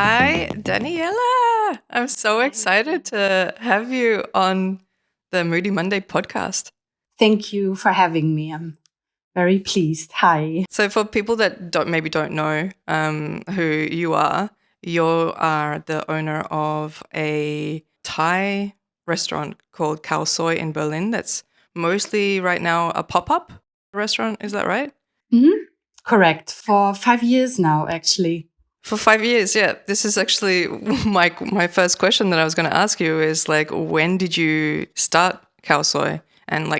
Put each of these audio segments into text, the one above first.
Hi, Daniela. I'm so excited to have you on the Moody Monday podcast. Thank you for having me. I'm very pleased. Hi. So, for people that don't know who you are the owner of a Thai restaurant called Khao Soi in Berlin. That's mostly right now a pop-up restaurant. Is that right? Mm-hmm. Correct. For 5 years now, actually. For 5 years, yeah. This is actually my first question that I was going to ask you is like, when did you start Khao Soi, and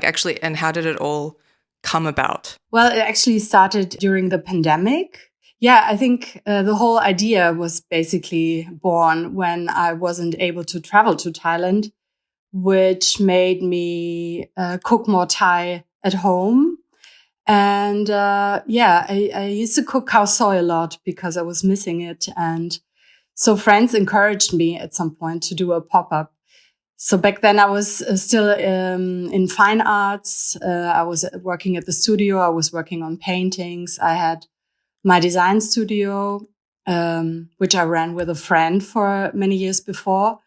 and how did it all come about? Well, it actually started during the pandemic. Yeah, I think the whole idea was basically born when I wasn't able to travel to Thailand, which made me cook more Thai at home. And I used to cook Khao Soi a lot because I was missing it. And so friends encouraged me at some point to do a pop-up. So back then I was still in fine arts. I was working at the studio. I was working on paintings. I had my design studio, which I ran with a friend for many years before.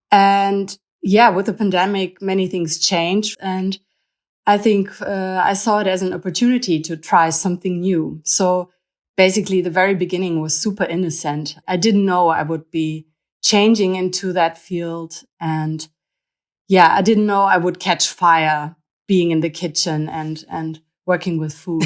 And yeah, with the pandemic, many things changed. And I think I saw it as an opportunity to try something new. So basically, the very beginning was super innocent. I didn't know I would be changing into that field. And yeah, I didn't know I would catch fire being in the kitchen and working with food.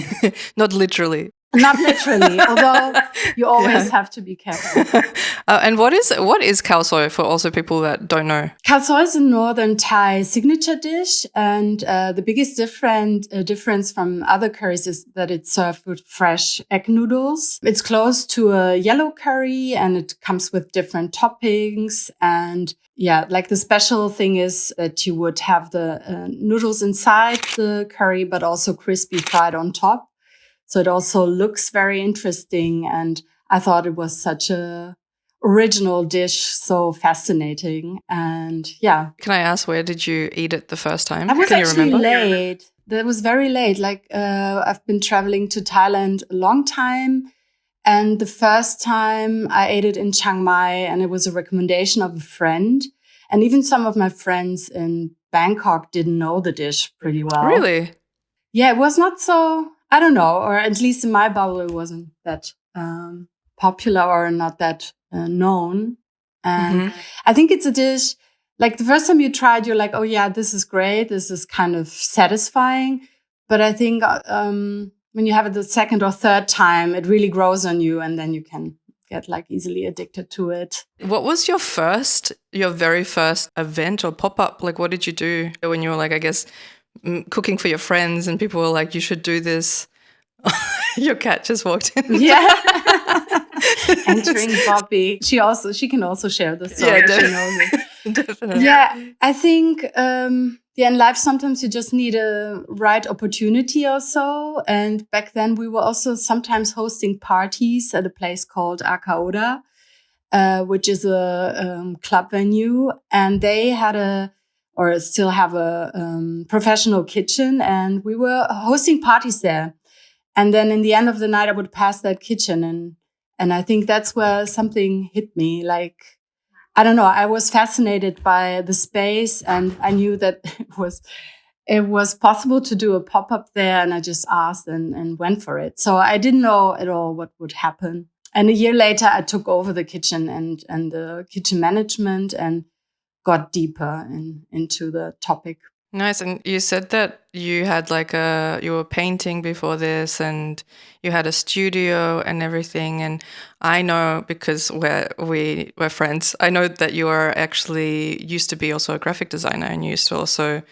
Not literally. Not literally, although you always have to be careful. And what is Khao Soi for also people that don't know? Khao Soi is a northern Thai signature dish, and the biggest difference from other curries is that it's served with fresh egg noodles. It's close to a yellow curry, and it comes with different toppings. And yeah, like the special thing is that you would have the noodles inside the curry, but also crispy fried on top. So it also looks very interesting. And I thought it was such a original dish, so fascinating. And yeah. Can I ask, where did you eat it the first time? I was Can actually you remember? late. That was very late. Like, I've been traveling to Thailand a long time. And the first time I ate it in Chiang Mai, and it was a recommendation of a friend. And even some of my friends in Bangkok didn't know the dish pretty well. Really? Yeah, it was not so, I don't know, or at least in my bubble, it wasn't that popular or not that known. And I think it's a dish, like the first time you try it, you're like, oh yeah, this is great. This is kind of satisfying. But I think when you have it the second or third time, it really grows on you, and then you can get like easily addicted to it. What was your very first event or pop-up? Like, what did you do when you were like, I guess, cooking for your friends and people were like, you should do this? Your cat just walked in. Yeah. Entering Bobby. She can also share the story. Yeah, she knows it. Definitely. Yeah, I think in life sometimes you just need a right opportunity or so. And back then we were also sometimes hosting parties at a place called Akaoda, which is a club venue, and they had or still have a professional kitchen, and we were hosting parties there. And then in the end of the night, I would pass that kitchen, and I think that's where something hit me. Like, I don't know, I was fascinated by the space, and I knew that it was possible to do a pop-up there, and I just asked and went for it. So I didn't know at all what would happen. And a year later, I took over the kitchen and the kitchen management and got deeper into the topic. Nice. And you said that you had you were painting before this, and you had a studio and everything. And I know, because we're friends, I know that you are actually used to be also a graphic designer, and you used to also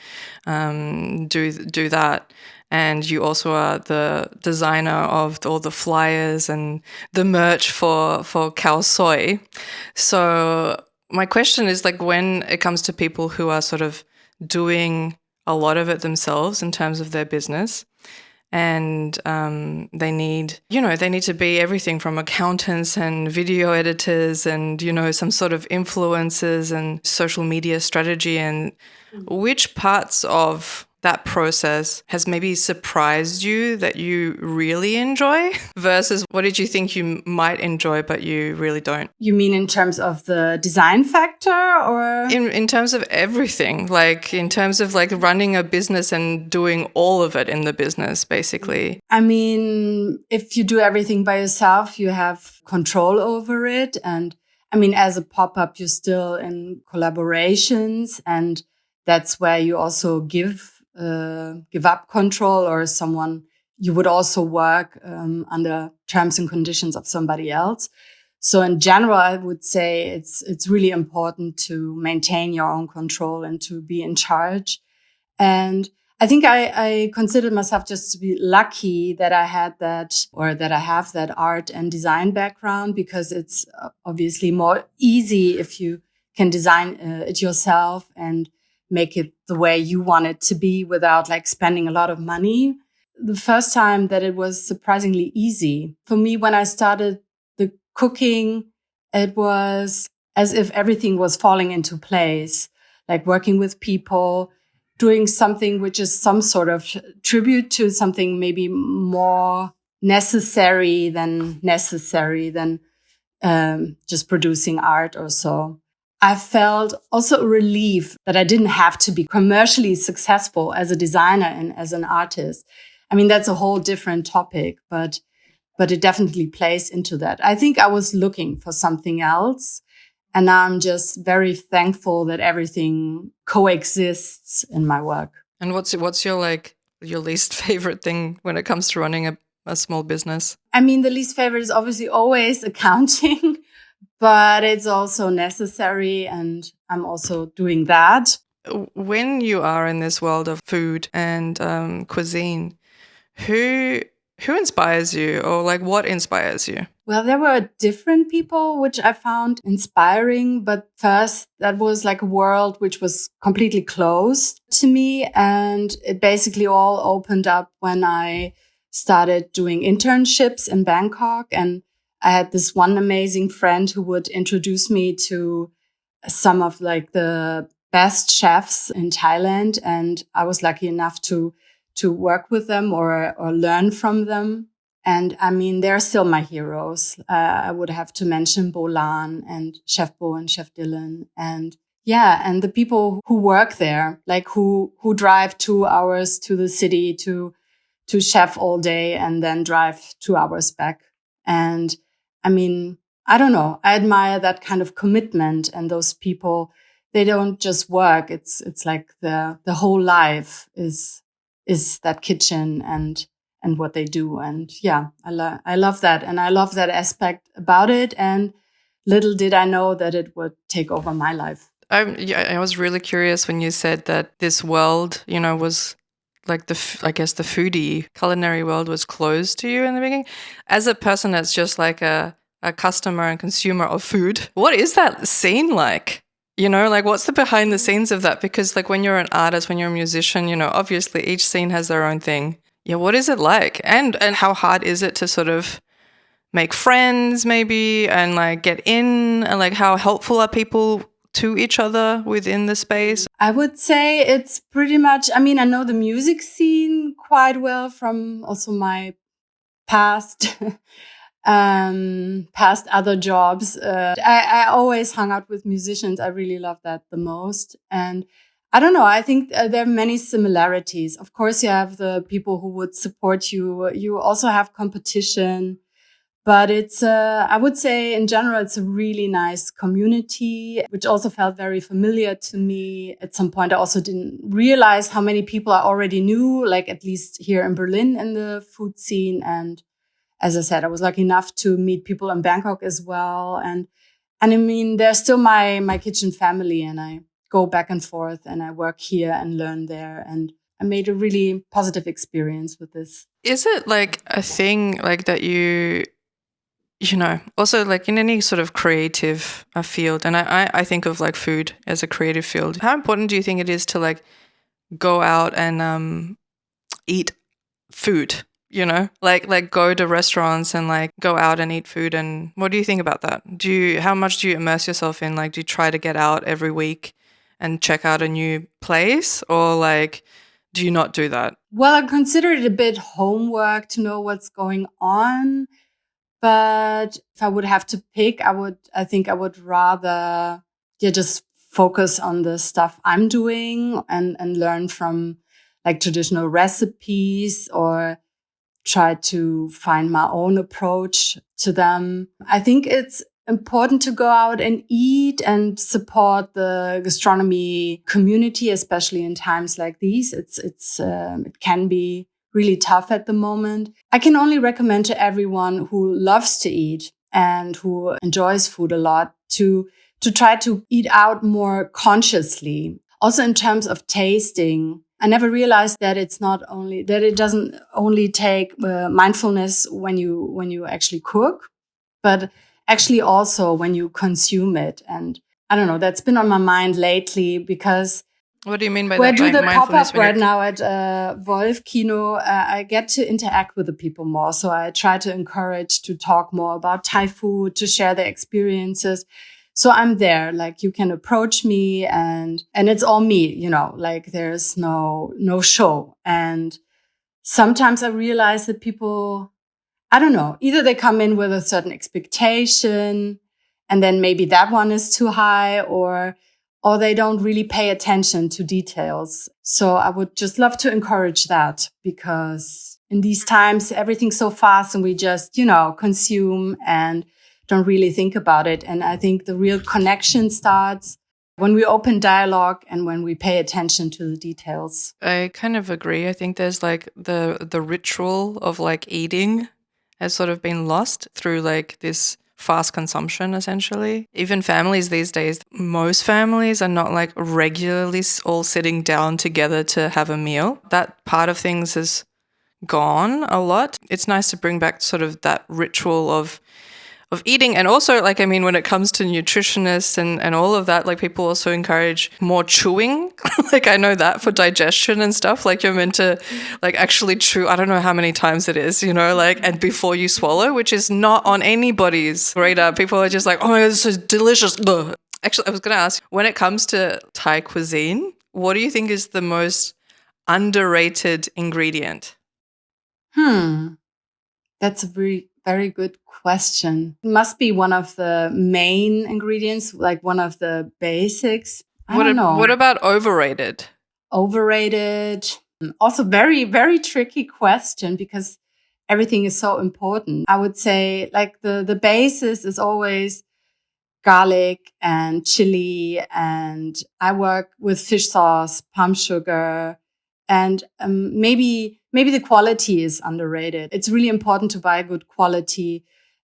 do that. And you also are the designer of all the flyers and the merch for Khao Soi. So my question is, like, when it comes to people who are sort of doing a lot of it themselves in terms of their business, and they need to be everything from accountants and video editors and, some sort of influencers and social media strategy, and which parts of that process has maybe surprised you that you really enjoy versus what did you think you might enjoy but you really don't? You mean in terms of the design factor, or? In terms of everything, like in terms of like running a business and doing all of it in the business, basically. I mean, if you do everything by yourself, you have control over it. And I mean, as a pop-up, you're still in collaborations, and that's where you also give up control, or someone you would also work under terms and conditions of somebody else. So in general, I would say it's really important to maintain your own control and to be in charge. And I think I considered myself just to be lucky that I had that, or that I have that art and design background, because it's obviously more easy if you can design it yourself and make it the way you want it to be without like spending a lot of money. The first time that it was surprisingly easy for me when I started the cooking, it was as if everything was falling into place, like working with people, doing something which is some sort of tribute to something maybe more necessary than just producing art or so. I felt also a relief that I didn't have to be commercially successful as a designer and as an artist. I mean, that's a whole different topic, but it definitely plays into that. I think I was looking for something else, and I'm just very thankful that everything coexists in my work. And what's your least favorite thing when it comes to running a small business? I mean, the least favorite is obviously always accounting, but it's also necessary, and I'm also doing that. When you are in this world of food and cuisine, who inspires you, or like what inspires you? Well, there were different people which I found inspiring, but first that was like a world which was completely closed to me, and it basically all opened up when I started doing internships in Bangkok. And I had this one amazing friend who would introduce me to some of like the best chefs in Thailand, and I was lucky enough to work with them or learn from them. And I mean, they're still my heroes. I would have to mention Bolan and Chef Bo and Chef Dylan. And yeah, and the people who work there, like who drive 2 hours to the city to chef all day and then drive 2 hours back. And I mean, I don't know. I admire that kind of commitment, and those people, they don't just work. It's like the whole life is that kitchen and what they do. And yeah, I love that. And I love that aspect about it. And little did I know that it would take over my life. I was really curious when you said that this world, was like I guess the foodie culinary world was closed to you in the beginning. As a person that's just like a customer and consumer of food, what is that scene like? Like what's the behind the scenes of that? Because like when you're an artist, when you're a musician, obviously each scene has their own thing. Yeah, what is it like? And how hard is it to sort of make friends maybe and like get in, and like how helpful are people to each other within the space? I would say it's pretty much, I mean, I know the music scene quite well from also my past past other jobs. I always hung out with musicians. I really love that the most. And I don't know. I think there are many similarities. Of course, you have the people who would support you. You also have competition, but it's, I would say in general, it's a really nice community, which also felt very familiar to me. At some point, I also didn't realize how many people I already knew, like at least here in Berlin in the food scene. And as I said, I was lucky enough to meet people in Bangkok as well. And I mean, they're still my kitchen family, and I go back and forth and I work here and learn there. And I made a really positive experience with this. Is it like a thing like that also like in any sort of creative field, and I think of like food as a creative field, how important do you think it is to like go out and eat food? Like go to restaurants and like go out and eat food. And what do you think about that? How much do you immerse yourself in? Like, do you try to get out every week and check out a new place, or like do you not do that? Well, I consider it a bit homework to know what's going on. But if I would have to pick, I think I would rather, just focus on the stuff I'm doing and learn from like traditional recipes or try to find my own approach to them. I think it's important to go out and eat and support the gastronomy community, especially in times like these. It can be really tough at the moment. I can only recommend to everyone who loves to eat and who enjoys food a lot to try to eat out more consciously. Also in terms of tasting, I never realized that it doesn't only take mindfulness when you actually cook, but actually also when you consume it. And I don't know, that's been on my mind lately because What do you mean by where I that? do Like the mindfulness pop-up right now at Wolf Kino, I get to interact with the people more. So I try to encourage to talk more about Thai food, to share their experiences. So I'm there, like you can approach me and it's all me, like there's no show. And sometimes I realize that people, I don't know, either they come in with a certain expectation and then maybe that one is too high or they don't really pay attention to details. So I would just love to encourage that because in these times, everything's so fast and we just, consume and don't really think about it. And I think the real connection starts when we open dialogue and when we pay attention to the details. I kind of agree. I think there's like the ritual of like eating has sort of been lost through like this fast consumption essentially. Even families these days, most families are not like regularly all sitting down together to have a meal. That part of things is gone a lot. It's nice to bring back sort of that ritual of eating. And also, like, I mean, when it comes to nutritionists and all of that, like people also encourage more chewing. Like I know that for digestion and stuff, like you're meant to like actually chew, I don't know how many times it is, like, and before you swallow, which is not on anybody's radar. People are just like, oh my God, this is delicious. Ugh. Actually, I was going to ask, when it comes to Thai cuisine, what do you think is the most underrated ingredient? That's a very, very good question. It must be one of the main ingredients, like one of the basics. I don't know. What about overrated? Overrated. Also very, very tricky question because everything is so important. I would say like the basis is always garlic and chili, and I work with fish sauce, palm sugar, and maybe the quality is underrated. It's really important to buy good quality.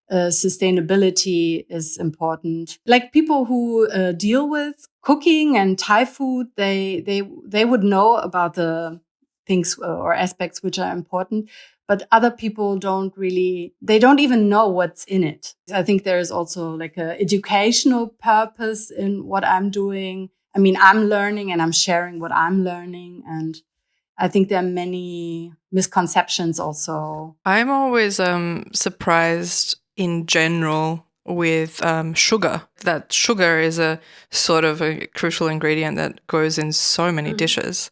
Sustainability is important. Like people who deal with cooking and Thai food, they would know about the things or aspects which are important. But other people they don't even know what's in it. I think there is also like a educational purpose in what I'm doing. I mean, I'm learning and I'm sharing what I'm learning. And I think there are many misconceptions also. I'm always surprised in general with sugar. That sugar is a sort of a crucial ingredient that goes in so many dishes.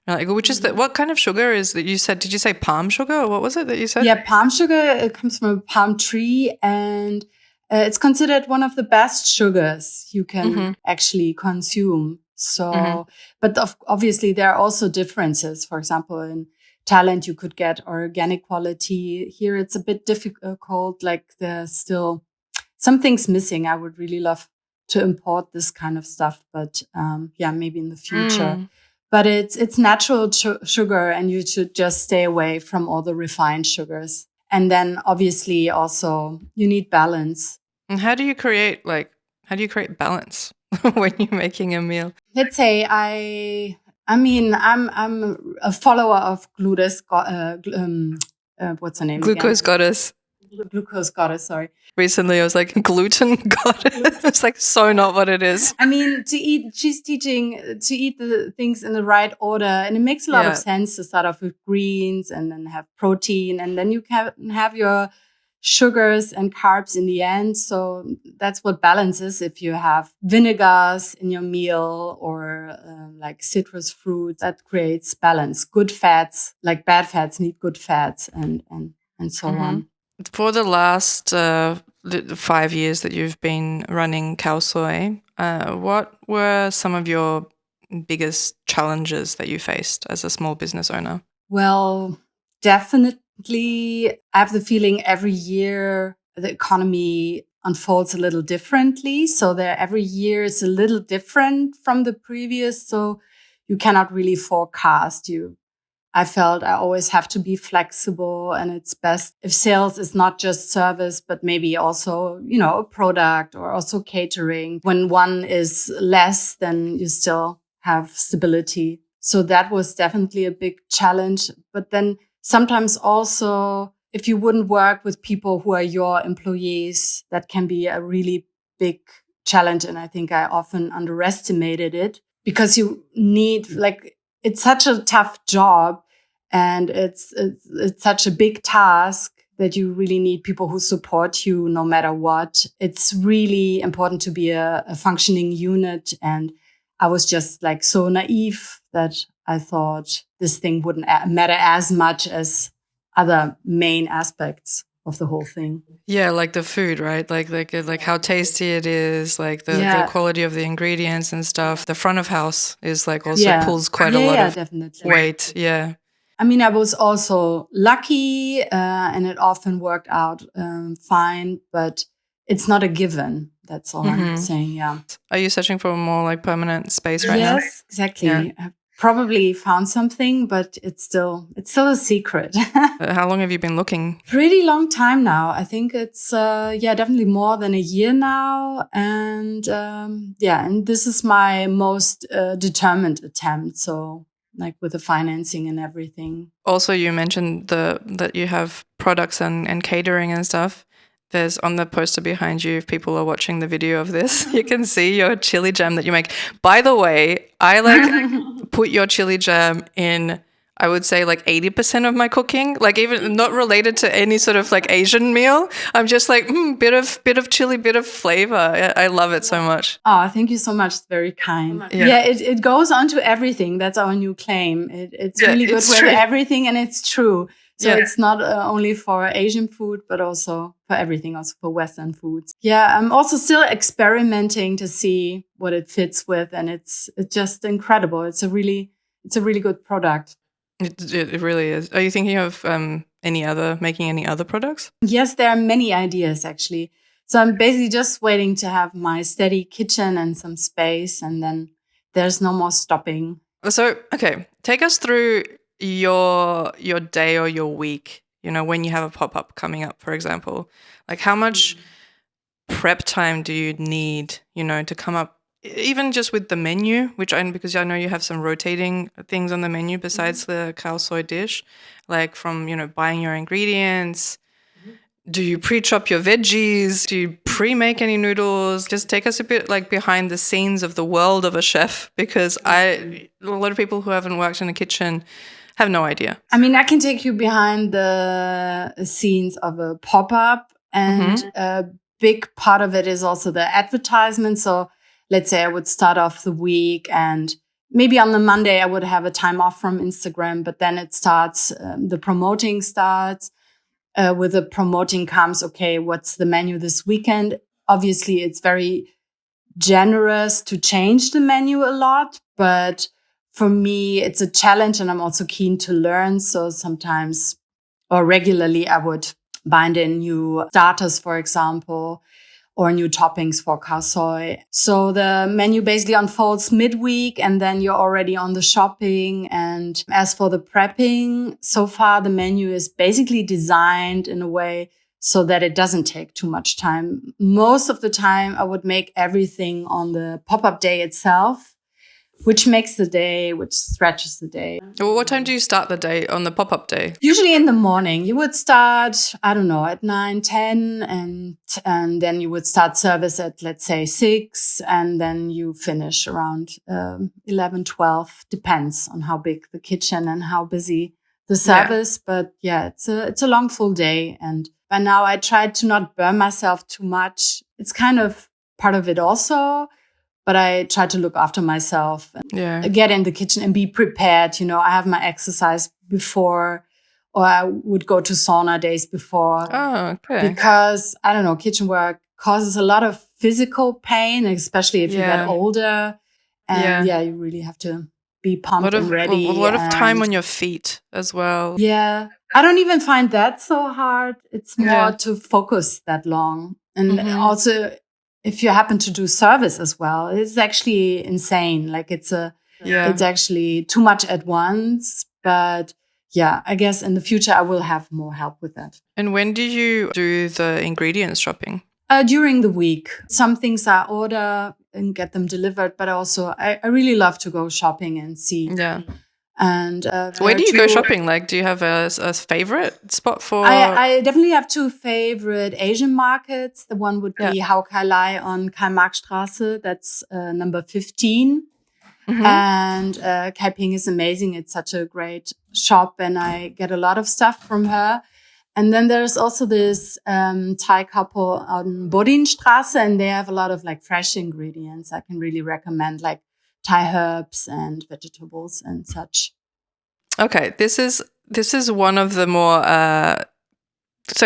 Like, which is that? What kind of sugar is that you said? Did you say palm sugar or what was it that you said? Yeah, palm sugar, it comes from a palm tree and it's considered one of the best sugars you can actually consume. So, but obviously there are also differences. For example, in Thailand, you could get organic quality. Here it's a bit difficult. Like there's still some things missing. I would really love to import this kind of stuff, but maybe in the future. But it's natural sugar, and you should just stay away from all the refined sugars. And then obviously also you need balance. And how do you create balance when you're making a meal? Let's say I'm a follower of what's her name? Glucose again? goddess. Glucose goddess, sorry. Recently, I was like, gluten goddess. It's like so not what it is. I mean, she's teaching to eat the things in the right order. And it makes a lot of sense to start off with greens and then have protein. And then you can have your sugars and carbs in the end. So that's what balance is. If you have vinegars in your meal or like citrus fruit that creates balance. Good fats, like bad fats, need good fats, and so on. For the last 5 years that you've been running Khao Soi, what were some of your biggest challenges that you faced as a small business owner? Well, definitely, I have the feeling every year the economy unfolds a little differently. So there, every year is a little different from the previous. So you cannot really forecast. I felt I always have to be flexible, and it's best if sales is not just service, but maybe also, a product or also catering. When one is less, then you still have stability. So that was definitely a big challenge. But then sometimes also, if you wouldn't work with people who are your employees, that can be a really big challenge. And I think I often underestimated it because you need, like, it's such a tough job, and it's such a big task that you really need people who support you no matter what. It's really important to be a functioning unit. And I was just like so naive that I thought this thing wouldn't matter as much as other main aspects of the whole thing. Yeah, like the food, right? Like how tasty it is, like the quality of the ingredients and stuff. The front of house is like also pulls quite a lot of definitely. weight. Yeah. I mean, I was also lucky, and it often worked out fine, but it's not a given. That's all I'm saying. Yeah. Are you searching for a more like permanent space right now? Yes, exactly. Yeah. Probably found something, but it's still a secret. How long have you been looking? Pretty long time now. I think it's definitely more than a year now, and and this is my most determined attempt. So, like with the financing and everything. Also, you mentioned that you have products and catering and stuff. There's on the poster behind you, if people are watching the video of this, you can see your chili jam that you make. By the way, I like put your chili jam in, I would say like 80% of my cooking, like even not related to any sort of like Asian meal. I'm just like, bit of chili, bit of flavor. I love it so much. Oh, thank you so much. It's very kind. Yeah, it goes on to everything. That's our new claim. It's really good with everything, and it's true. So it's not only for Asian food, but also for everything, also for Western foods. Yeah, I'm also still experimenting to see what it fits with, and it's just incredible. It's a really good product. It really is. Are you thinking of making any other products? Yes, there are many ideas actually. So I'm basically just waiting to have my steady kitchen and some space, and then there's no more stopping. So, okay, take us through your day or your week, when you have a pop-up coming up, for example. Like how much prep time do you need, to come up, even just with the menu, because I know you have some rotating things on the menu besides the Khao Soi dish, like from, buying your ingredients. Do you pre-chop your veggies? Do you pre-make any noodles? Just take us a bit like behind the scenes of the world of a chef, because a lot of people who haven't worked in a kitchen have no idea. I mean, I can take you behind the scenes of a pop-up, and a big part of it is also the advertisement. So let's say I would start off the week, and maybe on the Monday I would have a time off from Instagram, but then it starts, the promoting starts. With the promoting comes, okay, what's the menu this weekend? Obviously, it's very generous to change the menu a lot, but for me, it's a challenge, and I'm also keen to learn. So sometimes or regularly, I would bind in new starters, for example, or new toppings for Khao Soi. So the menu basically unfolds midweek, and then you're already on the shopping. And as for the prepping, so far the menu is basically designed in a way so that it doesn't take too much time. Most of the time, I would make everything on the pop-up day itself, which stretches the day. Well, what time do you start the day on the pop-up day? Usually in the morning. You would start, I don't know, at 9, 10, and then you would start service at, let's say, 6, and then you finish around 11, 12. Depends on how big the kitchen and how busy the service. Yeah. But yeah, it's a long, full day. And by now I try to not burn myself too much. It's kind of part of it also. but I try to look after myself and get in the kitchen and be prepared. I have my exercise before, or I would go to sauna days before. Oh, okay. Because, I don't know, kitchen work causes a lot of physical pain, especially if you get older. And you really have to be pumped and ready. A lot of time on your feet as well. Yeah. I don't even find that so hard. It's more to focus that long. And also, if you happen to do service as well, it's actually insane. Like it's actually too much at once. But yeah, I guess in the future, I will have more help with that. And when do you do the ingredients shopping? During the week. Some things I order and get them delivered, but also I really love to go shopping and see. Yeah. And where do you go shopping? Like, do you have a favorite spot for? I definitely have two favorite Asian markets. The one would be Hao Kai on Karl-Marx-Straße. That's number 15. And Kaiping is amazing. It's such a great shop, and I get a lot of stuff from her. And then there's also this Thai couple on Bodinstraße, and they have a lot of like fresh ingredients. I can really recommend, like Thai herbs and vegetables and such. Okay, this is one of the more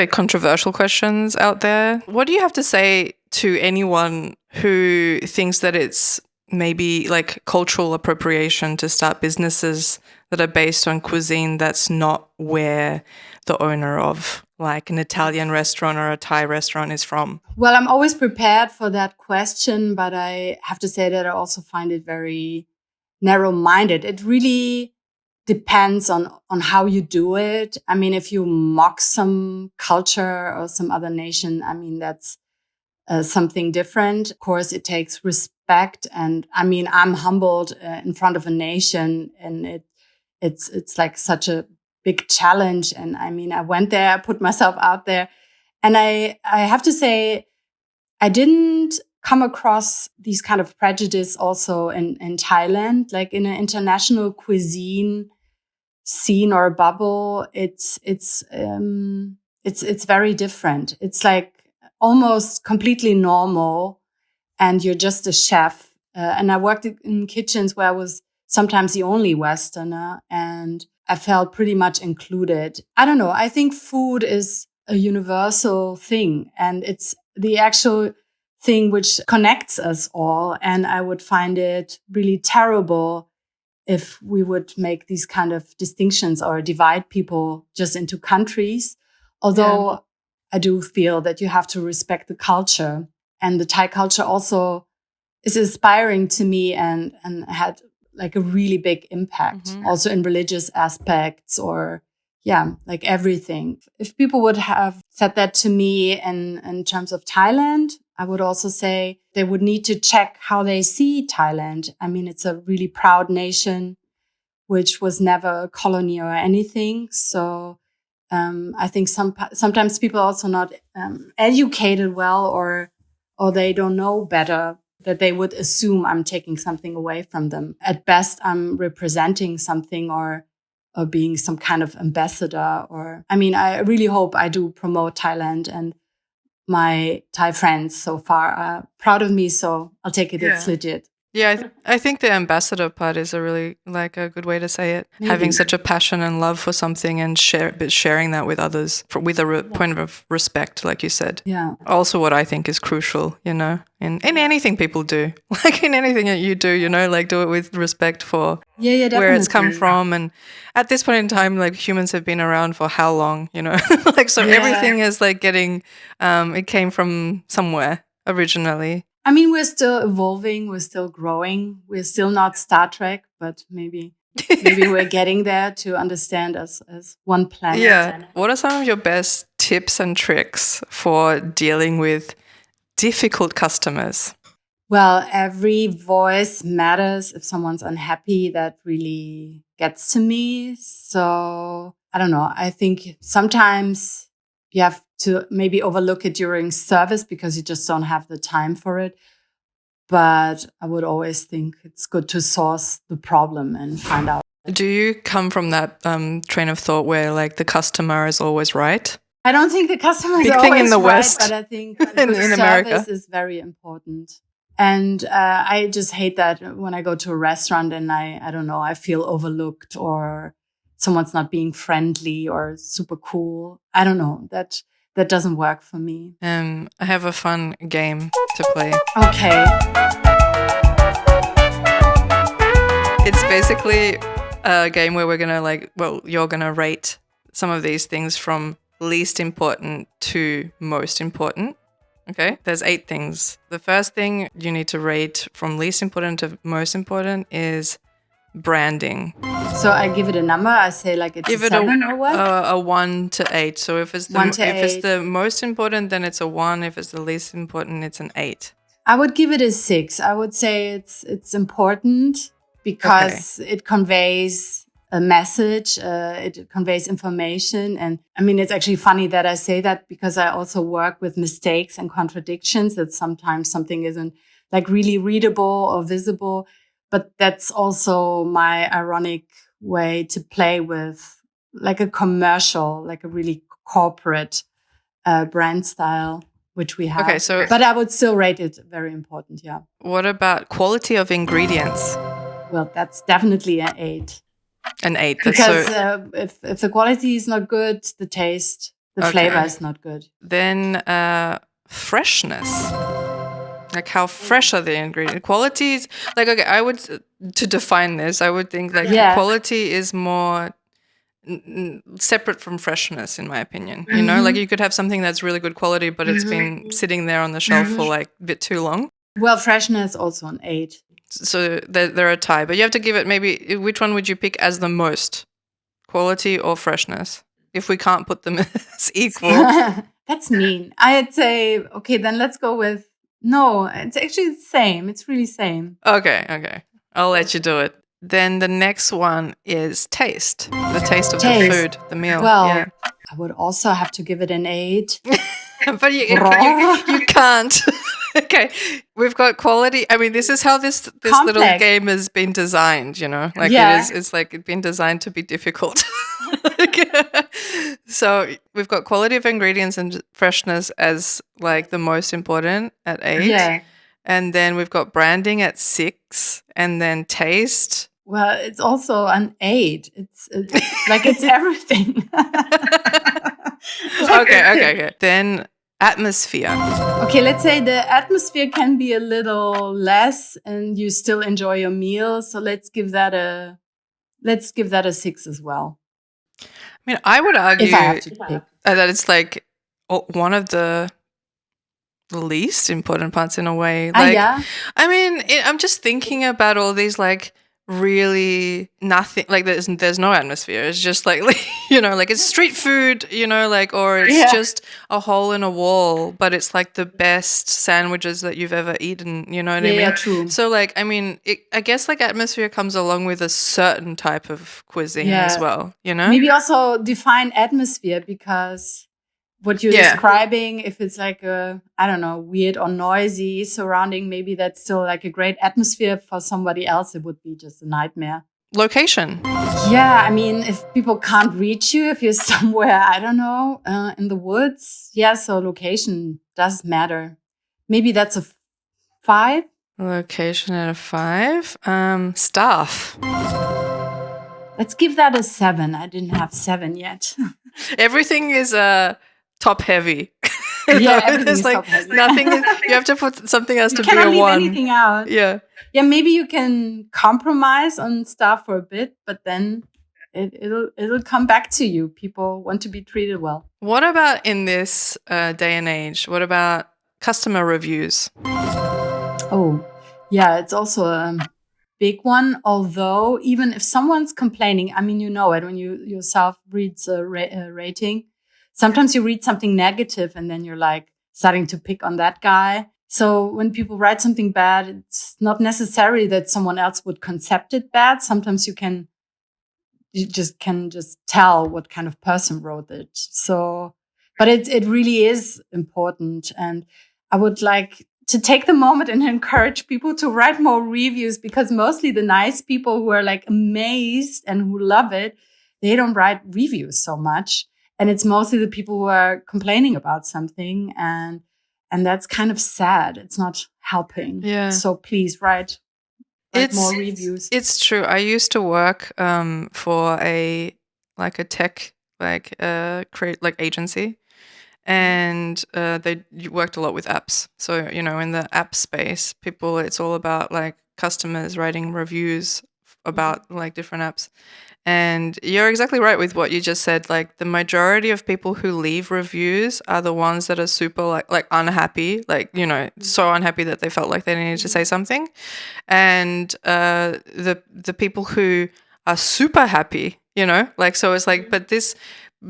controversial questions out there. What do you have to say to anyone who thinks that it's maybe like cultural appropriation to start businesses that are based on cuisine that's not where the owner of like an Italian restaurant or a Thai restaurant is from? Well, I'm always prepared for that question, but I have to say that I also find it very narrow-minded. It really depends on how you do it. I mean, if you mock some culture or some other nation, I mean, that's something different. Of course, it takes respect. And I mean, I'm humbled in front of a nation, and it's like such a big challenge. And I mean, I went there, I put myself out there, and I have to say, I didn't come across these kind of prejudice also in Thailand, like in an international cuisine scene or bubble. It's very different. It's like almost completely normal, and you're just a chef. And I worked in kitchens where I was sometimes the only Westerner, and I felt pretty much included. I don't know. I think food is a universal thing, and it's the actual thing which connects us all. And I would find it really terrible if we would make these kind of distinctions or divide people just into countries. Although I do feel that you have to respect the culture, and the Thai culture also is inspiring to me and had like a really big impact also in religious aspects or like everything. If people would have said that to me in terms of Thailand, I would also say they would need to check how they see Thailand. I mean, it's a really proud nation, which was never a colony or anything. So I think sometimes people are also not educated well, or they don't know better, that they would assume I'm taking something away from them. At best, I'm representing something or being some kind of ambassador. Or I mean, I really hope I do promote Thailand, and my Thai friends so far are proud of me. So I'll take it. It's legit. Yeah, I think the ambassador part is a really like a good way to say it. Maybe. Having such a passion and love for something and sharing that with others with a point of respect, like you said. Yeah. Also, what I think is crucial, in anything people do, like in anything that you do, like do it with respect for where it's come from. And at this point in time, like humans have been around for how long, like so everything is like getting, it came from somewhere originally. I mean, we're still evolving, we're still growing, we're still not Star Trek, but maybe we're getting there to understand us as one planet. Yeah. What are some of your best tips and tricks for dealing with difficult customers? Well, every voice matters. If someone's unhappy, that really gets to me. So I don't know. I think sometimes you have to maybe overlook it during service because you just don't have the time for it. But I would always think it's good to source the problem and find out. Do you come from that train of thought where like the customer is always right? I don't think the customer is always right, but I think in service is very important. And I just hate that when I go to a restaurant and I don't know, I feel overlooked or someone's not being friendly or super cool. I don't know. That doesn't work for me. I have a fun game to play. Okay. It's basically a game where we're gonna you're gonna rate some of these things from least important to most important. Okay, there's 8 things. The first thing you need to rate from least important to most important is branding. So I give it a number. I say like it's Give a it 7 or what? a 1 to 8. So if it's the most important, then it's a 1. If it's the least important, it's an 8. I would give it a 6. I would say it's important because it conveys a message, it conveys information. And I mean, it's actually funny that I say that because I also work with mistakes and contradictions, that sometimes something isn't like really readable or visible. But that's also my ironic way to play with like a commercial, like a really corporate brand style, which we have. Okay, so but I would still rate it very important. Yeah. What about quality of ingredients? Well, that's definitely an 8. An 8. Because if the quality is not good, the taste, the flavor is not good. Then freshness. Like how fresh are the ingredients? Quality is like, okay, I would, to define this, I would think like quality is more separate from freshness, in my opinion. You know, like you could have something that's really good quality, but it's been sitting there on the shelf for like a bit too long. Well, freshness also an 8. So they're a tie, but you have to give it maybe, which one would you pick as the most? Quality or freshness? If we can't put them as equal. That's mean. I'd say, okay, then let's go with, no, it's actually the same. It's really same. Okay. I'll let you do it. Then the next one is taste. The taste of the food, the meal. Well, yeah. I would also have to give it an 8. But you can't. Okay, we've got quality. I mean, this is how this little game has been designed, you know? Like it's like it's been designed to be difficult. So we've got quality of ingredients and freshness as like the most important at 8. Yeah. And then we've got branding at 6, and then taste. Well, it's also an 8. It's like it's everything. Okay. Then atmosphere. Okay, let's say the atmosphere can be a little less and you still enjoy your meal. So let's give that a 6 as well. I mean, I would argue if I have to pick. That it's like one of the least important parts in a way. Like, yeah. I mean, I'm just thinking about all these like really nothing, like there's no atmosphere. It's just like you know, like it's street food, you know, like, or it's just a hole in a wall, but it's like the best sandwiches that you've ever eaten, you know what I mean? Yeah, true. So like, I mean, I guess like atmosphere comes along with a certain type of cuisine as well, you know? Maybe also define atmosphere, because what you're describing, if it's like a, I don't know, weird or noisy surrounding, maybe that's still like a great atmosphere. For somebody else, it would be just a nightmare. Location. Yeah, I mean, if people can't reach you, if you're somewhere, I don't know, in the woods. Yeah, so location does matter. Maybe that's a 5. Location at a 5. Staff. Let's give that a 7. I didn't have 7 yet. Everything is top heavy. Yeah, everything there's is like top heavy. nothing. You have to put something else to be a 1. You cannot leave anything out. Yeah. Yeah, maybe you can compromise on stuff for a bit, but then it'll come back to you. People want to be treated well. What about in this day and age? What about customer reviews? Oh, yeah, it's also a big one. Although even if someone's complaining, I mean, you know it when you yourself read a rating. Sometimes you read something negative and then you're like starting to pick on that guy. So when people write something bad, it's not necessary that someone else would concept it bad. Sometimes you can just tell what kind of person wrote it. So, but it really is important. And I would like to take the moment and encourage people to write more reviews, because mostly the nice people who are like amazed and who love it, they don't write reviews so much. And it's mostly the people who are complaining about something. And And that's kind of sad. It's not helping. Yeah. So please write more reviews. It's true. I used to work for a tech agency, and they worked a lot with apps. So in the app space, it's all about like customers writing reviews about like different apps. And you're exactly right with what you just said. Like the majority of people who leave reviews are the ones that are super like unhappy, like so unhappy that they felt like they needed to say something. And the people who are super happy, so it's like, but this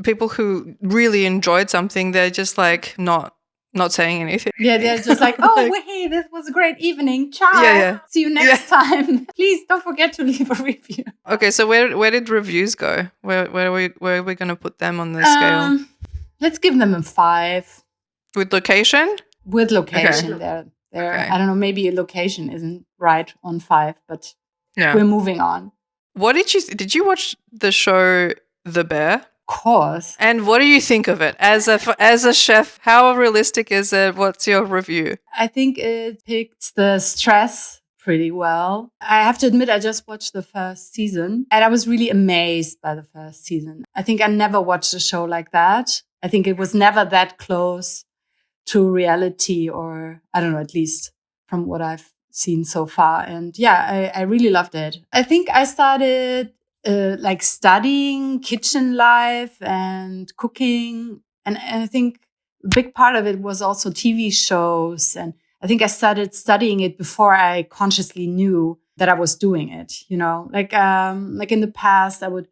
people who really enjoyed something, they're just like not saying anything. Yeah, they're just like, oh, hey, this was a great evening. Ciao. Yeah. See you next time. Please don't forget to leave a review. Okay, so where did reviews go? Where are we going to put them on the scale? Let's give them a 5. With location? With location. Okay. They're I don't know, maybe a location isn't right on 5, but we're moving on. What did you watch the show The Bear? Of course. And what do you think of it as a chef? How realistic is it? What's your review? I think it picks the stress pretty well. I have to admit, I just watched the first season and I was really amazed by the first season. I think I never watched a show like that. I think it was never that close to reality, or I don't know, at least from what I've seen so far. And yeah, I really loved it. I think I started studying kitchen life and cooking. And I think a big part of it was also TV shows. And I think I started studying it before I consciously knew that I was doing it, like in the past, I would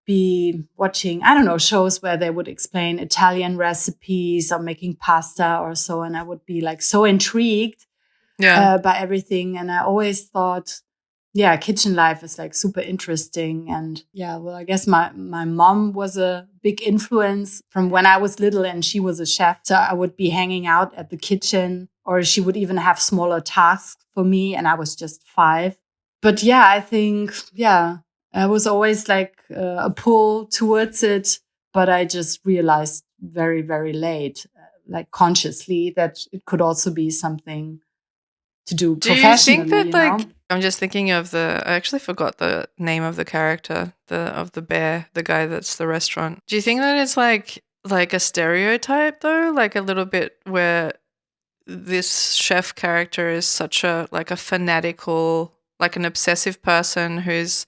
be watching, I don't know, shows where they would explain Italian recipes or making pasta or so. And I would be like so intrigued by everything. And I always thought, yeah, kitchen life is like super interesting. And yeah, well, I guess my mom was a big influence from when I was little and she was a chef. So I would be hanging out at the kitchen, or she would even have smaller tasks for me. And I was just 5. But yeah, I think, I was always like a pull towards it. But I just realized very, very late, like consciously, that it could also be something to do professionally. Do you think that I'm just thinking of I actually forgot the name of the character, of the bear, the guy that's the restaurant. Do you think that it's like a stereotype though? Like a little bit where this chef character is such a fanatical, like an obsessive person who's,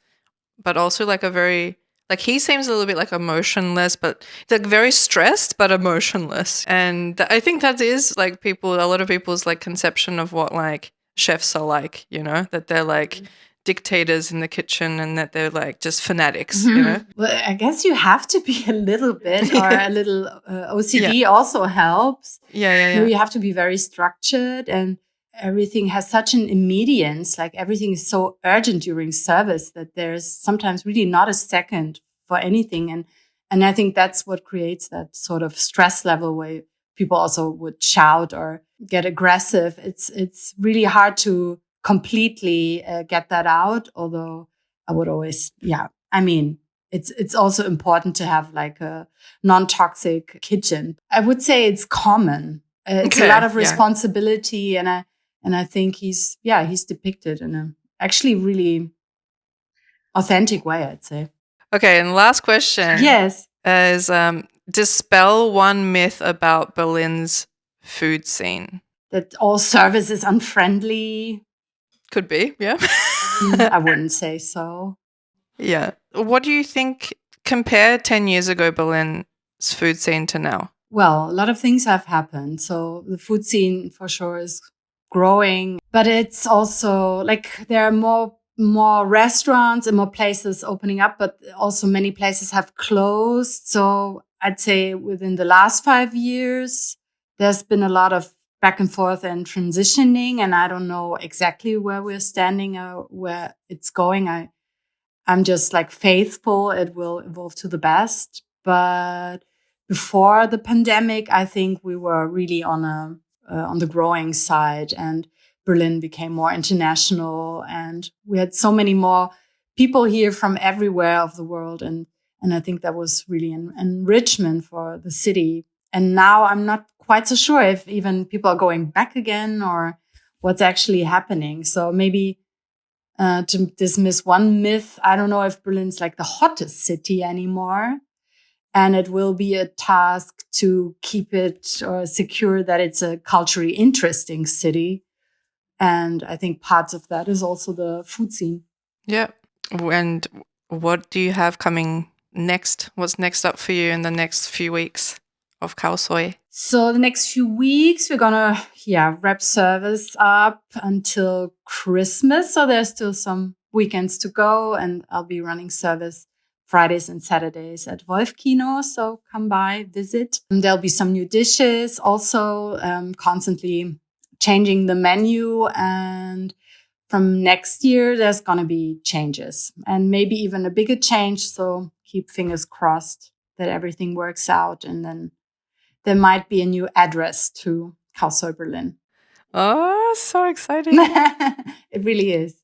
but also like a very, like he seems a little bit like emotionless, but like very stressed, but emotionless. And I think that is like a lot of people's like conception of what like chefs are like, that they're like dictators in the kitchen and that they're like just fanatics, Well, I guess you have to be a little bit, or a little OCD also helps. Yeah. You have to be very structured, and everything has such an immediance. Like everything is so urgent during service that there's sometimes really not a second for anything. And I think that's what creates that sort of stress level where people also would shout or get aggressive. It's really hard to completely get that out. Although I would always, I mean, it's also important to have like a non-toxic kitchen. I would say it's common. It's a lot of responsibility, and I think he's depicted in a actually really authentic way, I'd say. Okay, and last question. Yes. Is dispel one myth about Berlin's food scene. That all service is unfriendly. Could be, yeah. I wouldn't say so. Yeah. What do you think, compare 10 years ago Berlin's food scene to now? Well, a lot of things have happened. So the food scene for sure is growing, but it's also like there are more restaurants and more places opening up, but also many places have closed. So I'd say within the last 5 years, there's been a lot of back and forth and transitioning, and I don't know exactly where we're standing or where it's going. I'm just like faithful it will evolve to the best. But before the pandemic, I think we were really on the growing side, and Berlin became more international, and we had so many more people here from everywhere of the world, and I think that was really an enrichment for the city. And now I'm not quite so sure if even people are going back again or what's actually happening. So maybe to dismiss one myth, I don't know if Berlin's like the hottest city anymore. And it will be a task to keep it or secure that it's a culturally interesting city. And I think parts of that is also the food scene. Yeah. And what do you have coming next? What's next up for you in the next few weeks of Khao Soi? So the next few weeks, we're gonna, wrap service up until Christmas. So there's still some weekends to go, and I'll be running service Fridays and Saturdays at Wolf Kino. So come by, visit. And there'll be some new dishes, also constantly changing the menu. And from next year, there's gonna be changes and maybe even a bigger change. So keep fingers crossed that everything works out, and then there might be a new address to Khao Soi Berlin. Oh, so exciting. It really is.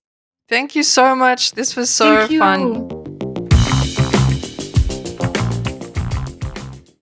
Thank you so much. This was so Thank fun. you.